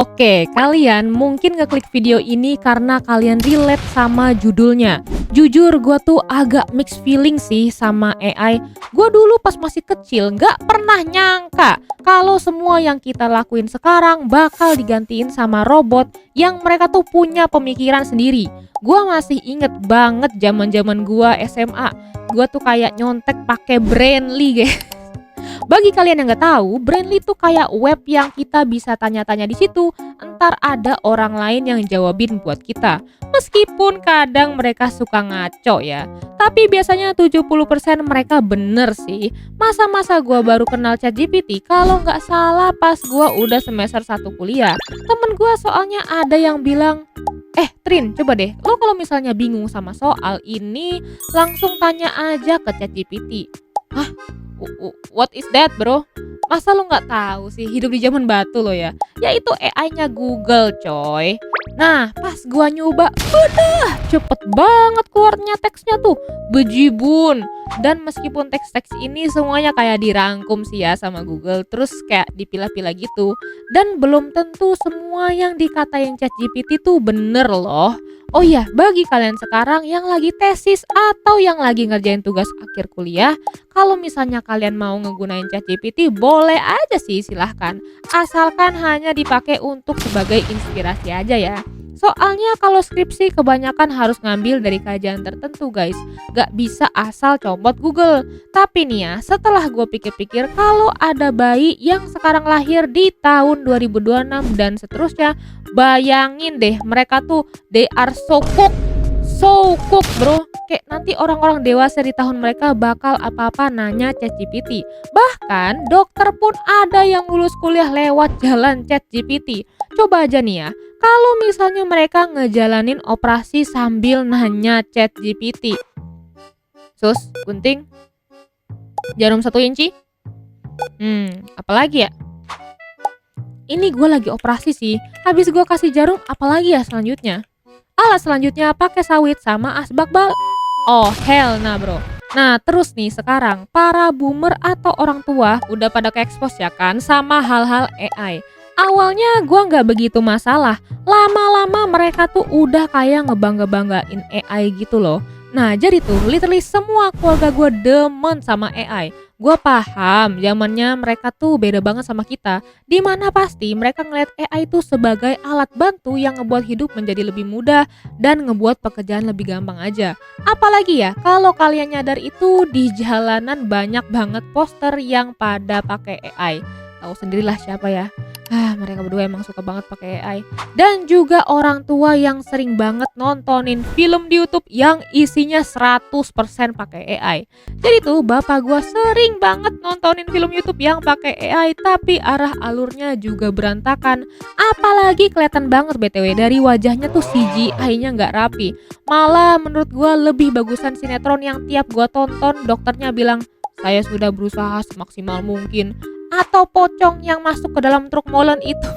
Oke, kalian mungkin ngeklik video ini karena kalian relate sama judulnya. Jujur, gue tuh agak mixed feeling sih sama AI. Gue dulu pas masih kecil gak pernah nyangka kalau semua yang kita lakuin sekarang bakal digantiin sama robot yang mereka tuh punya pemikiran sendiri. Gue masih inget banget zaman-zaman gue SMA. Gue tuh kayak nyontek pakai Brainly, guys. Bagi kalian yang nggak tahu, Brainly tuh kayak web yang kita bisa tanya-tanya di situ, entar ada orang lain yang jawabin buat kita. Meskipun kadang mereka suka ngaco ya, tapi biasanya 70% mereka bener sih. Masa-masa gua baru kenal ChatGPT kalau nggak salah pas gua udah semester 1 kuliah. Temen gua soalnya ada yang bilang, Trin, coba deh, lo kalau misalnya bingung sama soal ini, langsung tanya aja ke ChatGPT. Hah? What is that, bro? Masa lo nggak tahu sih, hidup di zaman batu lo ya? Ya itu AI-nya Google, coy. Nah, pas gua nyoba, udah cepet banget keluarnya teksnya tuh, bejibun. Dan meskipun teks-teks ini semuanya kayak dirangkum sih ya sama Google, terus kayak dipilah-pilah gitu. Dan belum tentu semua yang dikatain ChatGPT tuh bener loh. Oh iya, bagi kalian sekarang yang lagi tesis atau yang lagi ngerjain tugas akhir kuliah, kalau misalnya kalian mau ngegunain ChatGPT, boleh aja sih, silahkan. Asalkan hanya dipakai untuk sebagai inspirasi aja ya. Soalnya kalau skripsi kebanyakan harus ngambil dari kajian tertentu, guys. Gak bisa asal comot Google. Tapi nih ya, setelah gue pikir-pikir, kalau ada bayi yang sekarang lahir di tahun 2026 dan seterusnya, bayangin deh, mereka tuh they are so cook bro. Kayak nanti orang-orang dewasa di tahun mereka bakal apa-apa nanya ChatGPT. Bahkan dokter pun ada yang lulus kuliah lewat jalan ChatGPT. Coba aja nih ya, kalau misalnya mereka ngejalanin operasi sambil nanya ChatGPT. Sus, gunting, jarum 1 inci. Apalagi ya? Ini gue lagi operasi sih. Habis gue kasih jarum, apalagi ya selanjutnya? Alat selanjutnya pakai sawit sama asbak bal. Oh hell nah bro. Nah terus nih sekarang para boomer atau orang tua udah pada ke-expose ya kan sama hal-hal AI. Awalnya gue nggak begitu masalah. Lama-lama mereka tuh udah kayak ngebangga-banggain AI gitu loh. Nah jadi tuh literally semua keluarga gue demen sama AI. Gue paham zamannya mereka tuh beda banget sama kita, dimana pasti mereka ngeliat AI itu sebagai alat bantu yang ngebuat hidup menjadi lebih mudah dan ngebuat pekerjaan lebih gampang aja. Apalagi ya kalau kalian nyadar itu di jalanan banyak banget poster yang pada pakai AI. Tahu sendirilah siapa ya. Mereka berdua emang suka banget pakai AI. Dan juga orang tua yang sering banget nontonin film di YouTube yang isinya 100% pakai AI. Jadi tuh bapak gua sering banget nontonin film YouTube yang pakai AI tapi arah alurnya juga berantakan. Apalagi kelihatan banget BTW dari wajahnya tuh CGI-nya nggak rapi. Malah menurut gua lebih bagusan sinetron yang tiap gua tonton dokternya bilang, "Saya sudah berusaha semaksimal mungkin." Atau pocong yang masuk ke dalam truk molen itu.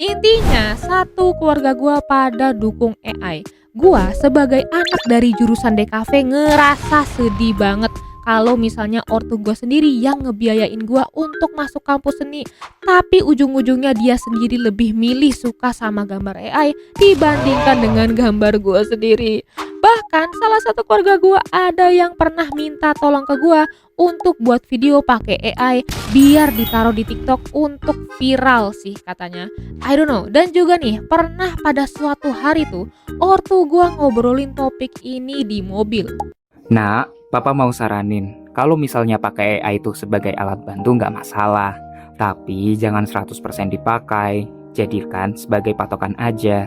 Intinya satu keluarga gua pada dukung AI. Gua sebagai anak dari jurusan DKV ngerasa sedih banget kalau misalnya ortu gua sendiri yang ngebiayain gua untuk masuk kampus seni, tapi ujung-ujungnya dia sendiri lebih milih suka sama gambar AI dibandingkan dengan gambar gua sendiri. Bahkan salah satu keluarga gua ada yang pernah minta tolong ke gua untuk buat video pakai AI biar ditaruh di TikTok untuk viral sih katanya. I don't know. Dan juga nih pernah pada suatu hari tuh ortu gua ngobrolin topik ini di mobil. Nak, Papa mau saranin, kalau misalnya pakai AI itu sebagai alat bantu nggak masalah. Tapi jangan 100% dipakai, jadikan sebagai patokan aja.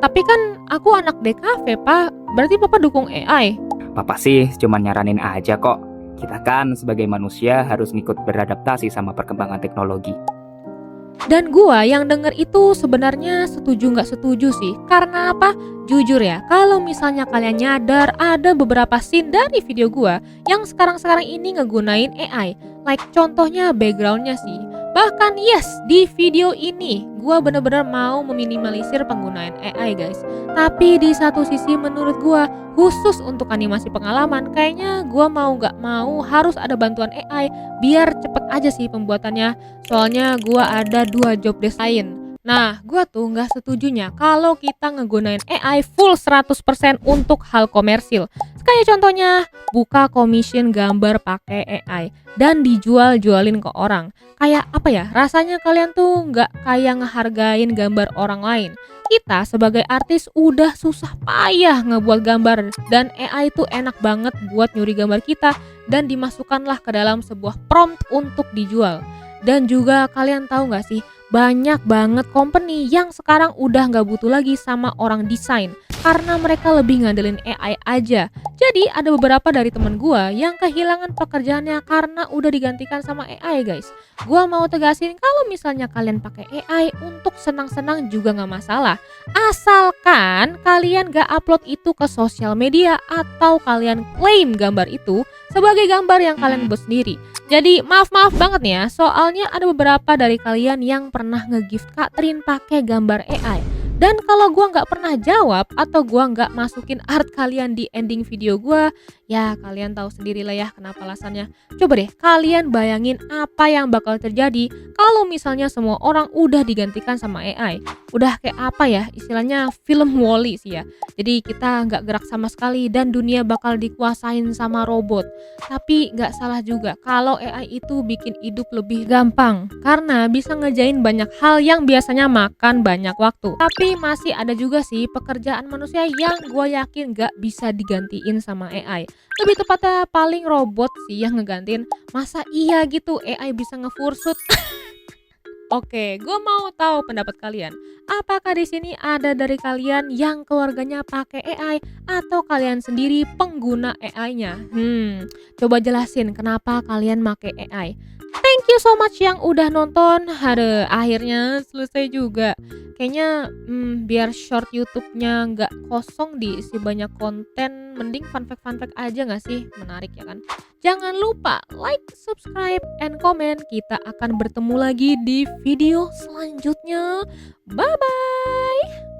Tapi kan aku anak DKV, Pak. Berarti Papa dukung AI? Papa sih cuma nyaranin aja kok. Kita kan sebagai manusia harus ngikut beradaptasi sama perkembangan teknologi. Dan gua yang denger itu sebenarnya setuju nggak setuju sih. Karena apa? Jujur ya, kalau misalnya kalian nyadar ada beberapa scene dari video gua yang sekarang-sekarang ini ngegunain AI. Like contohnya backgroundnya sih. Bahkan yes, di video ini gue bener-bener mau meminimalisir penggunaan AI guys. Tapi di satu sisi menurut gue, khusus untuk animasi pengalaman, kayaknya gue mau gak mau harus ada bantuan AI biar cepet aja sih pembuatannya. Soalnya gue ada 2 job desk lain. Nah, gue tuh gak setujunya kalau kita ngegunain AI full 100% untuk hal komersil. Kayak contohnya, buka commission gambar pakai AI dan dijual-jualin ke orang. Kayak apa ya, rasanya kalian tuh gak kayak ngehargain gambar orang lain. Kita sebagai artis udah susah payah ngebuat gambar, dan AI tuh enak banget buat nyuri gambar kita dan dimasukkanlah ke dalam sebuah prompt untuk dijual. Dan juga kalian tahu gak sih, banyak banget company yang sekarang udah gak butuh lagi sama orang desain karena mereka lebih ngandelin AI aja. Jadi ada beberapa dari temen gua yang kehilangan pekerjaannya karena udah digantikan sama AI guys. Gua mau tegasin kalau misalnya kalian pakai AI untuk senang-senang juga gak masalah, asalkan kalian gak upload itu ke sosial media atau kalian klaim gambar itu sebagai gambar yang kalian buat sendiri. Jadi maaf banget nih ya, soalnya ada beberapa dari kalian yang pernah nge-gift Katrin pakai gambar AI. Dan kalau gua nggak pernah jawab atau gua nggak masukin art kalian di ending video gua, ya kalian tahu sendiri lah ya kenapa alasannya. Coba deh kalian bayangin apa yang bakal terjadi kalau misalnya semua orang udah digantikan sama AI. Udah kayak apa ya, istilahnya film Wall-E sih ya. Jadi kita nggak gerak sama sekali dan dunia bakal dikuasain sama robot. Tapi nggak salah juga kalau AI itu bikin hidup lebih gampang karena bisa ngerjain banyak hal yang biasanya makan banyak waktu. Tapi masih ada juga sih pekerjaan manusia yang gue yakin gak bisa digantiin sama AI. Lebih tepatnya paling robot sih yang ngegantiin. Masa iya gitu AI bisa ngefursut? Oke, gue mau tahu pendapat kalian. Apakah di sini ada dari kalian yang keluarganya pakai AI atau kalian sendiri pengguna AI-nya? Coba jelasin kenapa kalian pakai AI. Thank you so much yang udah nonton. Aduh, akhirnya selesai juga. Kayaknya biar short YouTube-nya nggak kosong diisi banyak konten, mending fun fact aja nggak sih? Menarik ya kan? Jangan lupa like, subscribe, and comment. Kita akan bertemu lagi di video selanjutnya. Bye-bye!